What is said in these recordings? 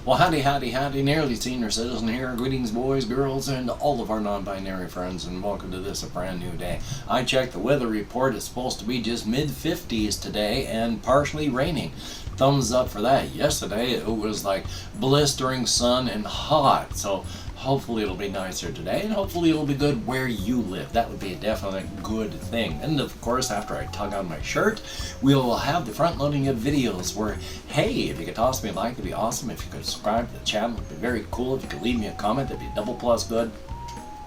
Well, howdy, nearly senior citizen here. Greetings, boys, girls, and all of our non-binary friends, and welcome to this, a brand new day. I checked the weather report. It's supposed to be just mid-50s today and partially raining. Thumbs up for that. Yesterday, it was like blistering sun and hot, so hopefully it'll be nicer today, and hopefully it'll be good where you live. That would be a definite good thing. And of course, after I tug on my shirt, we'll have the front loading of videos where, hey, if you could toss me a like, it'd be awesome. If you could subscribe to the channel, it'd be very cool. If you could leave me a comment, that'd be double plus good.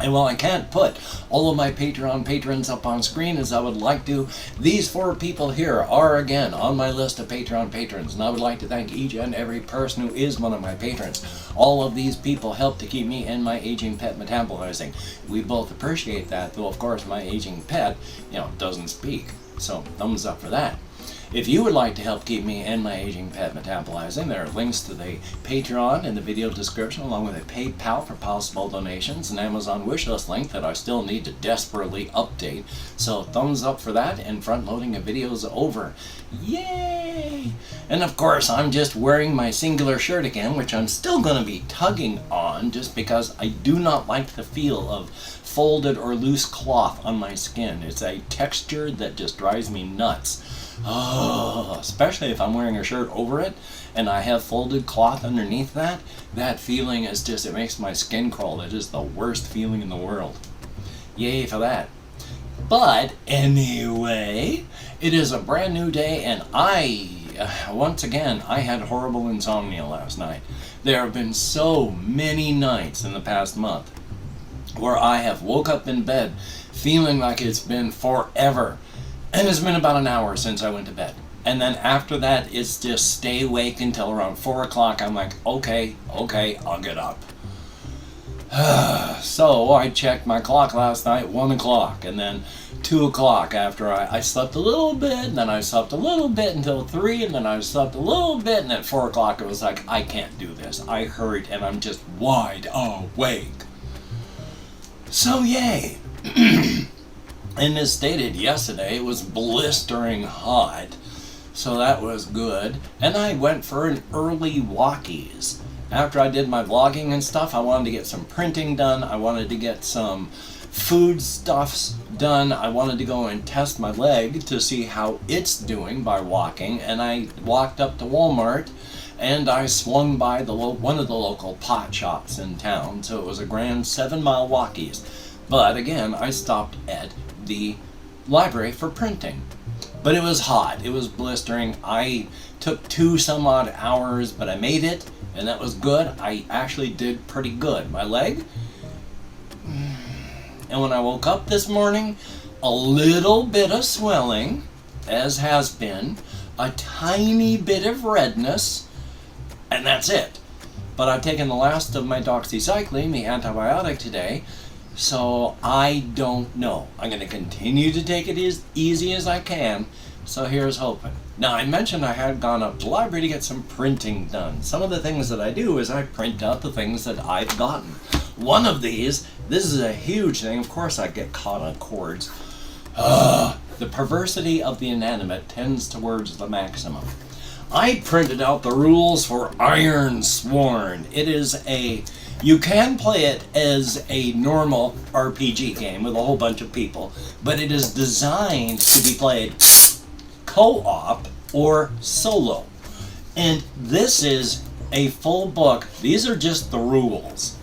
And while I can't put all of my Patreon patrons up on screen as I would like to, these 4 people here are again on my list of Patreon patrons, and I would like to thank each and every person who is one of my patrons. All of these people help to keep me and my aging pet metabolizing. We both appreciate that, though of course my aging pet, doesn't speak. So thumbs up for that. If you would like to help keep me and my aging pet metabolizing, there are links to the Patreon in the video description, along with a PayPal for possible donations, an Amazon wishlist link that I still need to desperately update. So thumbs up for that, and front loading of videos over. Yay! And of course, I'm just wearing my singular shirt again, which I'm still going to be tugging on just because I do not like the feel of folded or loose cloth on my skin. It's a texture that just drives me nuts. Oh, especially if I'm wearing a shirt over it and I have folded cloth underneath that. That feeling is just, it makes my skin crawl. It is the worst feeling in the world. Yay for that. But anyway, it is a brand new day, and once again, I had horrible insomnia last night. There have been so many nights in the past month where I have woke up in bed feeling like it's been forever. And it's been about an hour since I went to bed. And then after that, it's just stay awake until around 4 o'clock. I'm like, okay, I'll get up. So I checked my clock last night, 1 o'clock, and then 2 o'clock after I slept a little bit, and then I slept a little bit until 3, and then I slept a little bit, and at 4 o'clock it was like, I can't do this. I hurt, and I'm just wide awake. So yay. And as stated yesterday, it was blistering hot, so that was good. And I went for an early walkies. After I did my vlogging and stuff, I wanted to get some printing done. I wanted to get some food stuffs done. I wanted to go and test my leg to see how it's doing by walking. And I walked up to Walmart, and I swung by one of the local pot shops in town. So it was a grand 7-mile walkies. But again, I stopped at the library for printing. But it was hot. It was blistering. I took 2 some odd hours, but I made it, and that was good. I actually did pretty good. My leg, and when I woke up this morning, a little bit of swelling, as has been, a tiny bit of redness, and that's it. But I've taken the last of my doxycycline, the antibiotic, today, so I don't know. I'm going to continue to take it as easy as I can, so here's hoping. Now, I mentioned I had gone up to the library to get some printing done. Some of the things that I do is I print out the things that I've gotten. One of these, this is a huge thing. Of course I get caught on cords. The perversity of the inanimate tends towards the maximum. I printed out the rules for Ironsworn. It is you can play it as a normal RPG game with a whole bunch of people, but it is designed to be played co-op or solo. And this is a full book. These are just the rules.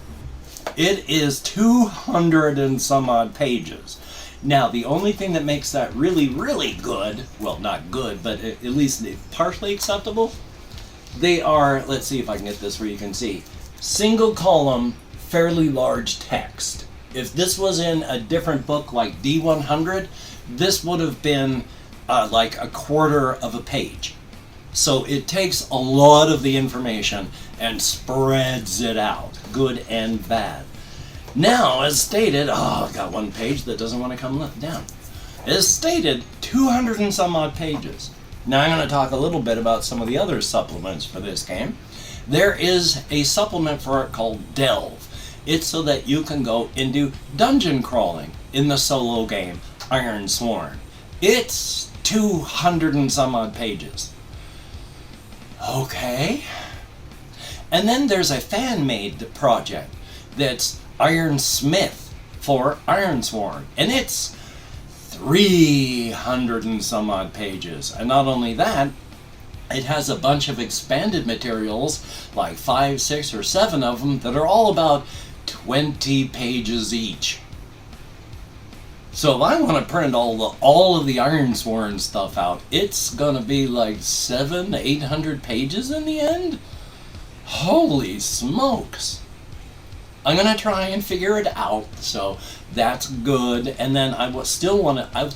It is 200 and some odd pages. Now, the only thing that makes that really, really good, well, not good, but at least partially acceptable, they are, let's see if I can get this where you can see, single column, fairly large text. If this was in a different book like D100, this would have been like a quarter of a page. So it takes a lot of the information and spreads it out, good and bad. Now, as stated, I got one page that doesn't want to come down. As stated, 200 and some odd pages. Now I'm going to talk a little bit about some of the other supplements for this game. There is a supplement for it called Delve. It's so that you can go and do dungeon crawling in the solo game Ironsworn. It's 200 and some odd pages. Okay. And then there's a fan-made project that's Ironsmith for Ironsworn, and it's 300 and some odd pages. And not only that, it has a bunch of expanded materials, like 5, 6, or 7 of them, that are all about 20 pages each. So if I want to print all of the Ironsworn stuff out, it's gonna be like 700 to 800 pages in the end. Holy smokes! I'm gonna try and figure it out, so that's good. And then I would still want to.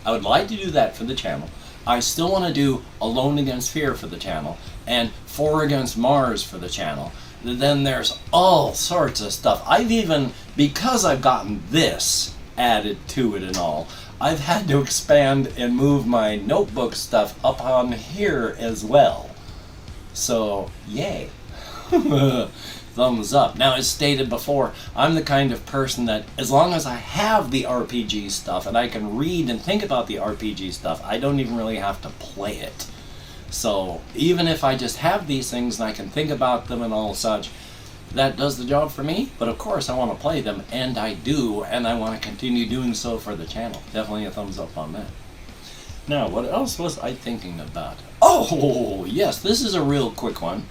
I would like to do that for the channel. I still want to do Alone Against Fear for the channel and 4 Against Mars for the channel. Then there's all sorts of stuff. I've even, because I've gotten this added to it and all, I've had to expand and move my notebook stuff up on here as well. So, yay. Thumbs up. Now, as stated before, I'm the kind of person that, as long as I have the RPG stuff and I can read and think about the RPG stuff, I don't even really have to play it. So, even if I just have these things and I can think about them and all such, that does the job for me. But of course, I want to play them, and I do, and I want to continue doing so for the channel. Definitely a thumbs up on that. Now, what else was I thinking about? Oh, yes, this is a real quick one.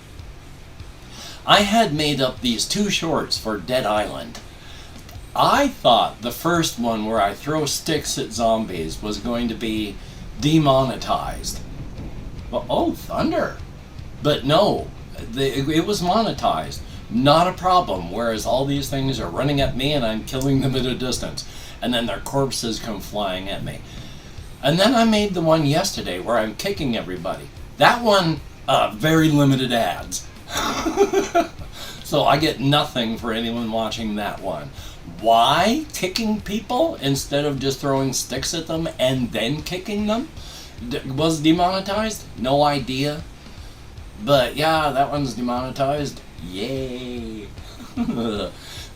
I had made up these 2 shorts for Dead Island. I thought the first one, where I throw sticks at zombies, was going to be demonetized. Well, oh, thunder. But no, it was monetized. Not a problem, whereas all these things are running at me and I'm killing them at a distance. And then their corpses come flying at me. And then I made the one yesterday where I'm kicking everybody. That one, very limited ads. So I get nothing for anyone watching that one. Why kicking people instead of just throwing sticks at them and then kicking them? Was demonetized? No idea. But yeah, that one's demonetized. Yay.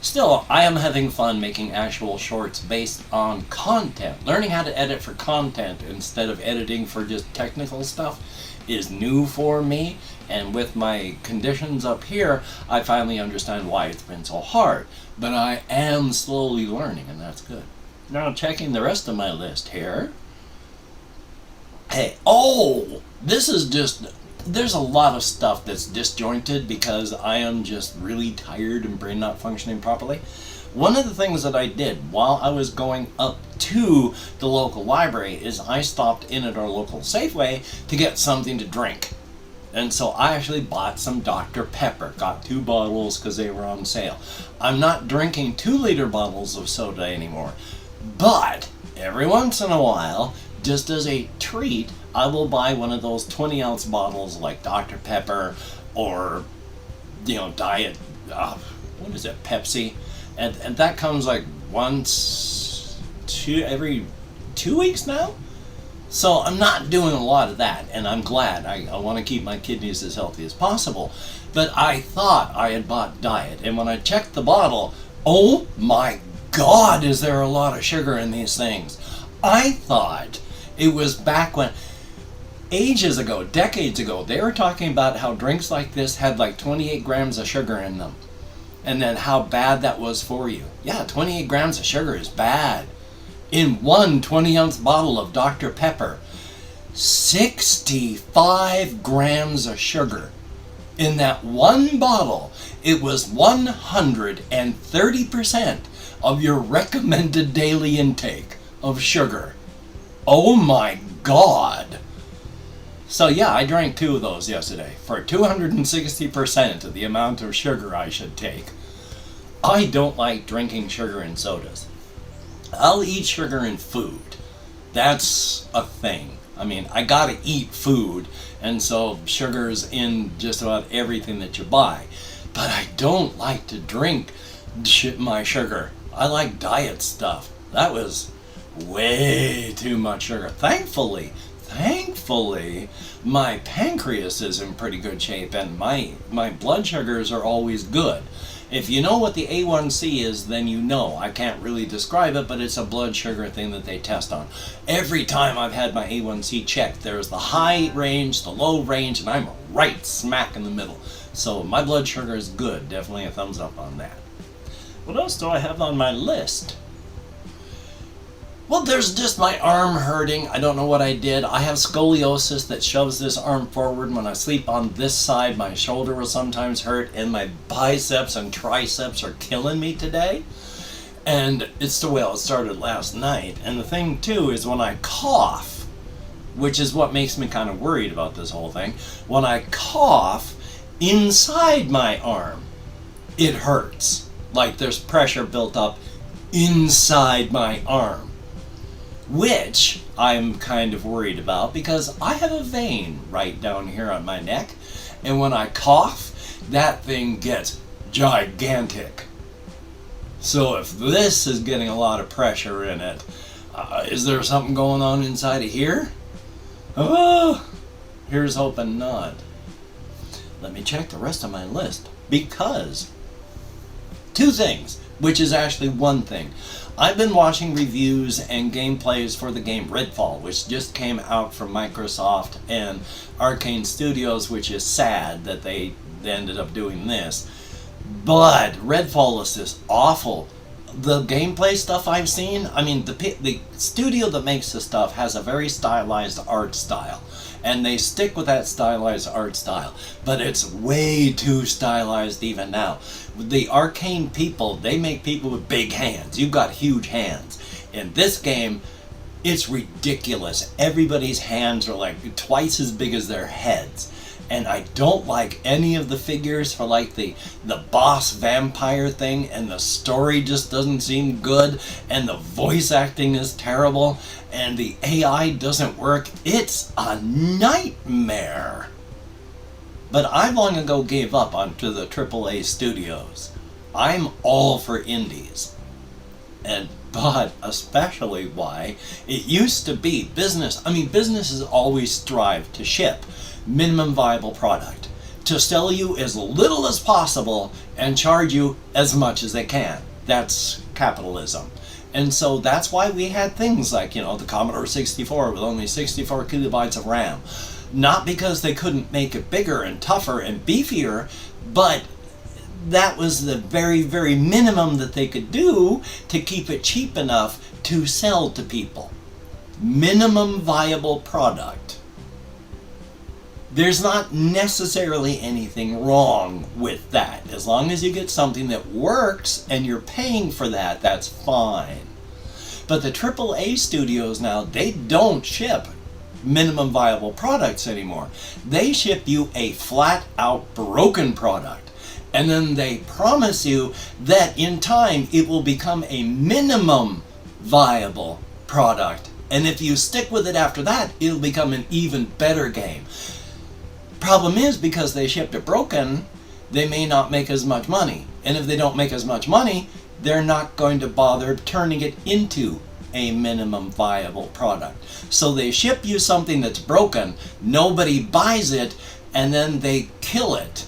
Still, I am having fun making actual shorts based on content. Learning how to edit for content instead of editing for just technical stuff is new for me, and with my conditions up here, I finally understand why it's been so hard. But I am slowly learning, and that's good. Now, checking the rest of my list here. Hey, oh! This is just... There's a lot of stuff that's disjointed because I am just really tired and brain not functioning properly. One of the things that I did while I was going up to the local library is I stopped in at our local Safeway to get something to drink. And so I actually bought some Dr. Pepper, got 2 bottles because they were on sale. I'm not drinking 2-liter bottles of soda anymore, but every once in a while, just as a treat, I will buy one of those 20-ounce bottles like Dr. Pepper or, Diet, what is it, Pepsi? And that comes like every 2 weeks now? So I'm not doing a lot of that, and I'm glad. I want to keep my kidneys as healthy as possible. But I thought I had bought Diet, and when I checked the bottle, oh my God, is there a lot of sugar in these things? I thought it was back when, ages ago, decades ago, they were talking about how drinks like this had like 28 grams of sugar in them. And then how bad that was for you. Yeah, 28 grams of sugar is bad. In one 20-ounce bottle of Dr. Pepper, 65 grams of sugar. In that one bottle, it was 130% of your recommended daily intake of sugar. Oh my God. So yeah, I drank 2 of those yesterday for 260% of the amount of sugar I should take. I don't like drinking sugar in sodas. I'll eat sugar in food. That's a thing. I mean, I gotta eat food, and so sugar's in just about everything that you buy. But I don't like to drink my sugar. I like diet stuff. That was way too much sugar. Thankfully, thankfully, my pancreas is in pretty good shape, and my blood sugars are always good. If you know what the A1C is, then you know. I can't really describe it, but it's a blood sugar thing that they test on. Every time I've had my A1C checked, there's the high range, the low range, and I'm right smack in the middle. So my blood sugar is good. Definitely a thumbs up on that. What else do I have on my list? Well, there's just my arm hurting. I don't know what I did. I have scoliosis that shoves this arm forward. When I sleep on this side, my shoulder will sometimes hurt, and my biceps and triceps are killing me today. And it's the way it started last night. And the thing, too, is when I cough, which is what makes me kind of worried about this whole thing, when I cough inside my arm, it hurts. Like there's pressure built up inside my arm. Which I'm kind of worried about because I have a vein right down here on my neck, and when I cough, that thing gets gigantic. So if this is getting a lot of pressure in it, is there something going on inside of here? Oh, here's hoping not. Let me check the rest of my list, because two things, which is actually one thing. I've been watching reviews and gameplays for the game Redfall, which just came out from Microsoft and Arcane Studios, which is sad that they ended up doing this. But Redfall is just awful. The gameplay stuff I've seen, I mean, the studio that makes the stuff has a very stylized art style. And they stick with that stylized art style. But it's way too stylized even now. The Arcane people, they make people with big hands. You've got huge hands. In this game, it's ridiculous. Everybody's hands are like twice as big as their heads. And I don't like any of the figures for like the boss vampire thing, and the story just doesn't seem good, and the voice acting is terrible, and the AI doesn't work. It's a nightmare. But I long ago gave up onto the AAA studios. I'm all for indies. But especially why it used to be business. I mean, businesses always strive to ship minimum viable product, to sell you as little as possible and charge you as much as they can. That's capitalism. And so that's why we had things like, the Commodore 64 with only 64 kilobytes of RAM. Not because they couldn't make it bigger and tougher and beefier, but that was the very, very minimum that they could do to keep it cheap enough to sell to people. Minimum viable product. There's not necessarily anything wrong with that. As long as you get something that works and you're paying for that, that's fine. But the AAA studios now, they don't ship minimum viable products anymore. They ship you a flat out broken product. And then they promise you that in time it will become a minimum viable product. And if you stick with it after that, it'll become an even better game. Problem is, because they shipped it broken, they may not make as much money. And if they don't make as much money, they're not going to bother turning it into a minimum viable product. So they ship you something that's broken, nobody buys it, and then they kill it.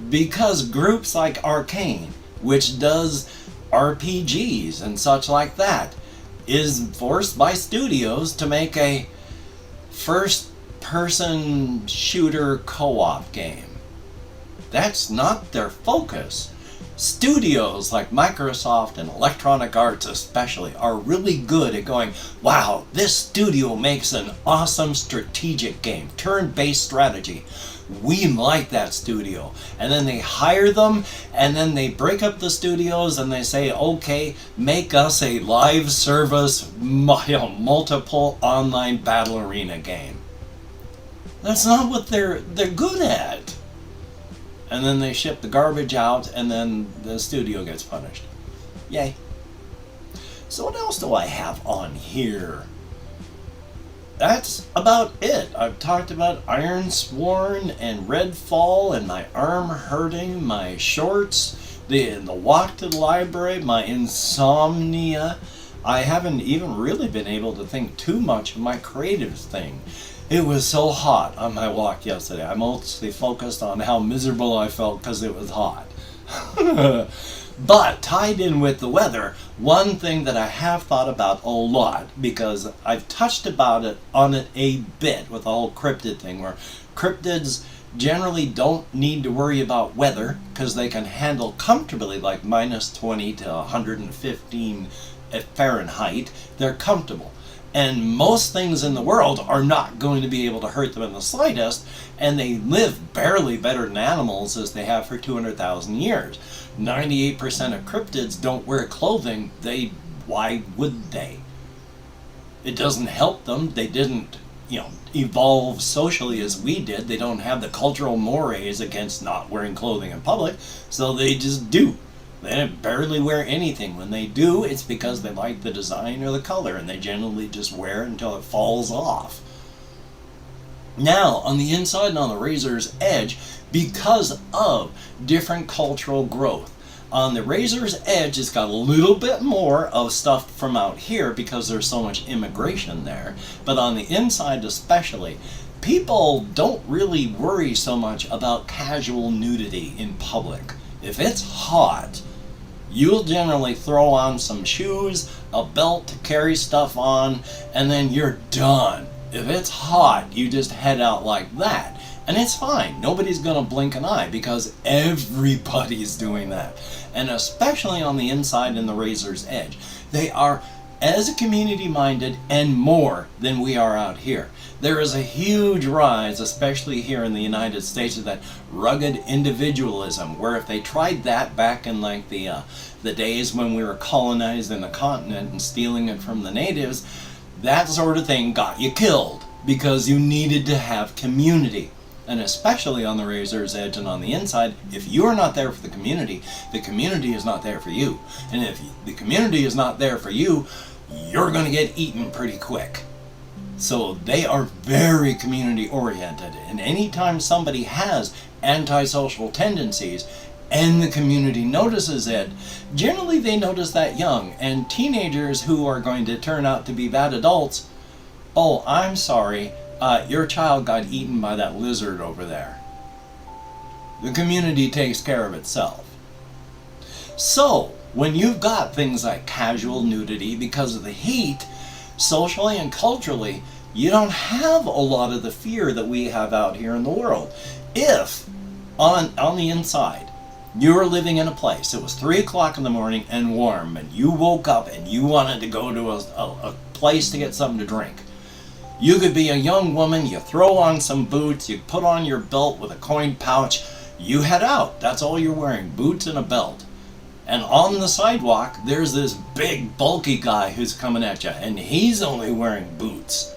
Because groups like Arcane, which does RPGs and such like that, is forced by studios to make a first-person shooter co-op game. That's not their focus. Studios like Microsoft and Electronic Arts especially are really good at going, wow, this studio makes an awesome strategic game, turn-based strategy. We like that studio. And then they hire them, and then they break up the studios and they say, okay, make us a live service, multiple online battle arena game. That's not what they're good at. And then they ship the garbage out, and then the studio gets punished. Yay. So what else do I have on here? That's about it. I've talked about Ironsworn and Redfall and my arm hurting, my shorts, the walk to the library, my Insomnia. I haven't even really been able to think too much of my creative thing. It was so hot on my walk yesterday. I mostly focused on how miserable I felt because it was hot. But tied in with the weather, one thing that I have thought about a lot, because I've touched on it a bit with the whole cryptid thing, where cryptids generally don't need to worry about weather because they can handle comfortably like minus 20 to 115 Fahrenheit. They're comfortable. And most things in the world are not going to be able to hurt them in the slightest, and they live barely better than animals as they have for 200,000 years. 98% of cryptids don't wear clothing. Why would they? It doesn't help them. They didn't, evolve socially as we did. They don't have the cultural mores against not wearing clothing in public, so they just do. They barely wear anything. When they do, it's because they like the design or the color, and they generally just wear it until it falls off. Now, on the inside and on the razor's edge, because of different cultural growth, on the razor's edge, it's got a little bit more of stuff from out here because there's so much immigration there. But on the inside especially, people don't really worry so much about casual nudity in public. If it's hot, you'll generally throw on some shoes, a belt to carry stuff on, and then you're done. If it's hot, you just head out like that. And it's fine. Nobody's going to blink an eye because everybody's doing that. And especially on the inside and the razor's edge. They are as community-minded and more than we are out here. There is a huge rise, especially here in the United States, of that rugged individualism, where if they tried that back in like the days when we were colonizing the continent and stealing it from the natives, that sort of thing got you killed because you needed to have community. And especially on the razor's edge and on the inside, if you are not there for the community is not there for you. And if the community is not there for you, you're going to get eaten pretty quick. So they are very community oriented. And anytime somebody has antisocial tendencies and the community notices it, generally they notice that young. And teenagers who are going to turn out to be bad adults, oh, I'm sorry, your child got eaten by that lizard over there. The community takes care of itself. So, when you've got things like casual nudity because of the heat, socially and culturally, you don't have a lot of the fear that we have out here in the world. If, on the inside, you were living in a place, it was 3 o'clock in the morning and warm, and you woke up and you wanted to go to a place to get something to drink. You could be a young woman, you throw on some boots, you put on your belt with a coin pouch, you head out. That's all you're wearing, boots and a belt. And on the sidewalk, there's this big, bulky guy who's coming at you, and he's only wearing boots.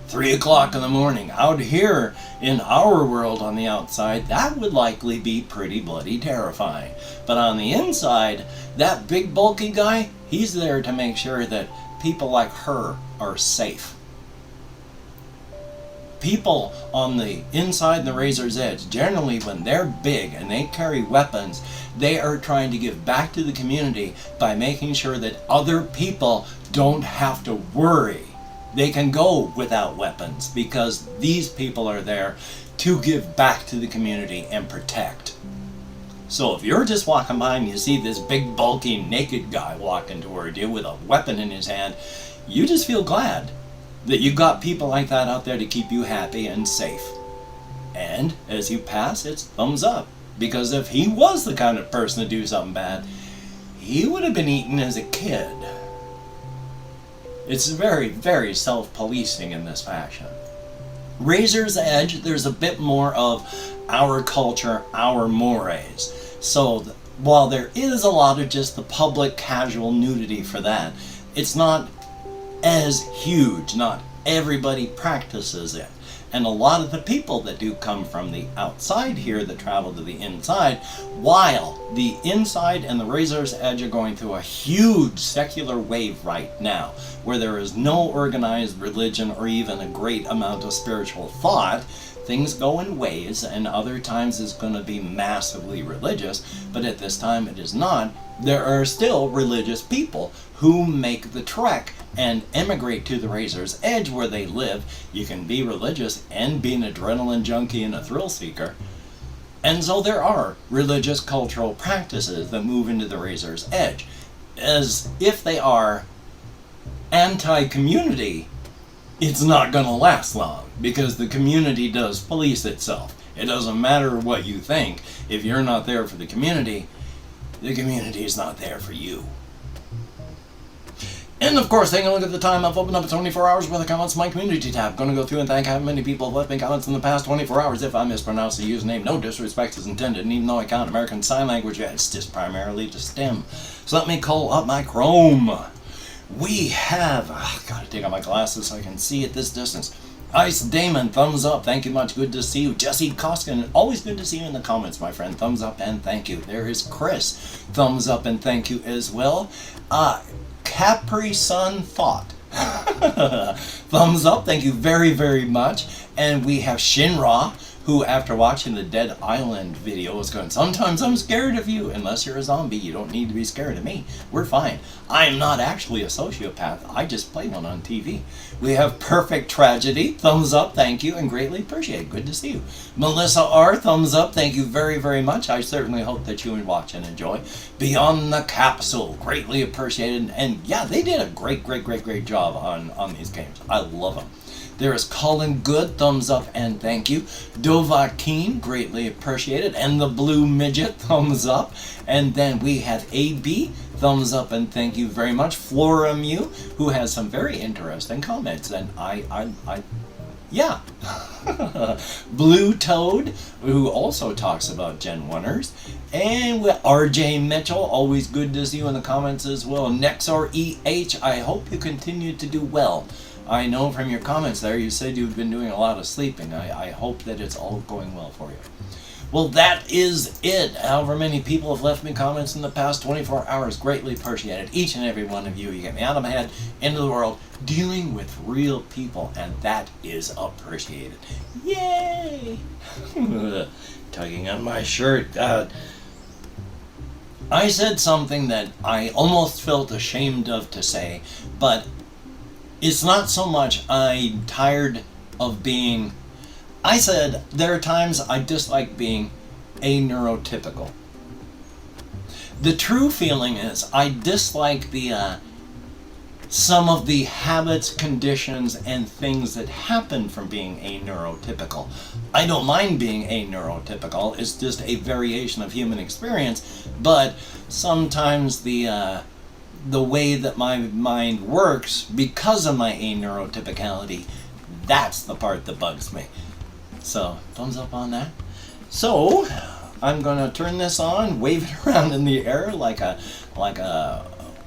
3 o'clock in the morning. Out here in our world on the outside, that would likely be pretty bloody terrifying. But on the inside, that big, bulky guy, he's there to make sure that people like her are safe. People on the inside and the razor's edge, generally when they're big and they carry weapons, they are trying to give back to the community by making sure that other people don't have to worry. They can go without weapons because these people are there to give back to the community and protect. So if you're just walking by and you see this big, bulky, naked guy walking toward you with a weapon in his hand, you just feel glad that you've got people like that out there to keep you happy and safe. And as you pass, it's thumbs up. Because if he was the kind of person to do something bad, he would have been eaten as a kid. It's very, very self-policing in this fashion. Razor's Edge, there's a bit more of our culture, our mores. So while there is a lot of just the public casual nudity for that, it's not as huge. Not everybody practices it. And a lot of the people that do come from the outside here that travel to the inside, while the inside and the Razor's Edge are going through a huge secular wave right now, where there is no organized religion or even a great amount of spiritual thought. Things go in waves, and other times it's going to be massively religious, but at this time it is not. There are still religious people who make the trek and emigrate to the Razor's Edge where they live. You can be religious and be an adrenaline junkie and a thrill seeker. And so there are religious cultural practices that move into the Razor's Edge. As if they are anti-community, it's not going to last long, because the community does police itself. It doesn't matter what you think. If you're not there for the community is not there for you. And of course, taking a look at the time, I've opened up 24 hours worth of comments in my community tab. Going to go through and thank how many people have left me comments in the past 24 hours. If I mispronounce the username, no disrespect is intended. And even though I count American Sign Language, it's just primarily to STEM. So let me call up my Chrome. We have, gotta take out my glasses so I can see at this distance. Ice Damon, thumbs up, thank you much, good to see you. Jesse Koskin, always good to see you in the comments, my friend, thumbs up and thank you. There is Chris, thumbs up and thank you as well. Capri Sun Thought, thumbs up, thank you very, very much. And we have Shinra, who after watching the Dead Island video is going, sometimes I'm scared of you. Unless you're a zombie, you don't need to be scared of me. We're fine. I am not actually a sociopath. I just play one on TV. We have Perfect Tragedy, thumbs up, thank you, and greatly appreciate. Good to see you. Melissa R, thumbs up, thank you very, very much. I certainly hope that you watch and enjoy. Beyond the Capsule, greatly appreciated. And yeah, they did a great job on these games. I love them. There is Colin Good, thumbs up and thank you. Dovahkeen, greatly appreciated. And the Blue Midget, thumbs up. And then we have AB, thumbs up and thank you very much. Flora Mew, who has some very interesting comments. And yeah. Blue Toad, who also talks about Gen 1ers. And with RJ Mitchell, always good to see you in the comments as well. Nexor EH, I hope you continue to do well. I know from your comments there you said you've been doing a lot of sleeping. I hope that it's all going well for you. Well, that is it. However many people have left me comments in the past 24 hours, greatly appreciated. Each and every one of you. You get me out of my head, into the world, dealing with real people, and that is appreciated. Yay! Tugging on my shirt. I said something that I almost felt ashamed of to say, but it's not so much I'm tired of being... I said there are times I dislike being aneurotypical. The true feeling is I dislike the some of the habits, conditions, and things that happen from being aneurotypical. I don't mind being aneurotypical. It's just a variation of human experience, but sometimes the way that my mind works because of my aneurotypicality, that's the part that bugs me. So, thumbs up on that. So, I'm going to turn this on, wave it around in the air like a,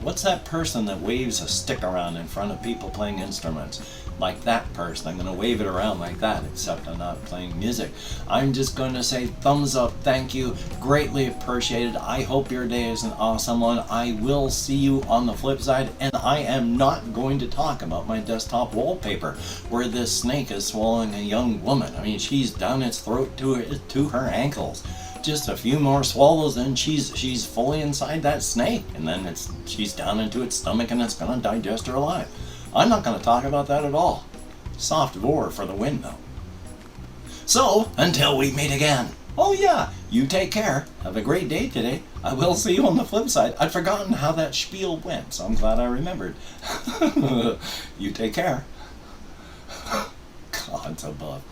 what's that person that waves a stick around in front of people playing instruments? Like that person. I'm going to wave it around like that, except I'm not playing music. I'm just going to say thumbs up, thank you, greatly appreciated. I hope your day is an awesome one. I will see you on the flip side, and I am not going to talk about my desktop wallpaper where this snake is swallowing a young woman. I mean, she's down its throat to her ankles. Just a few more swallows and she's fully inside that snake, and then she's down into its stomach and it's going to digest her alive. I'm not going to talk about that at all. Soft vor for the win, though. So, until we meet again. Oh yeah, you take care. Have a great day today. I will see you on the flip side. I'd forgotten how that spiel went, so I'm glad I remembered. You take care. Gods above.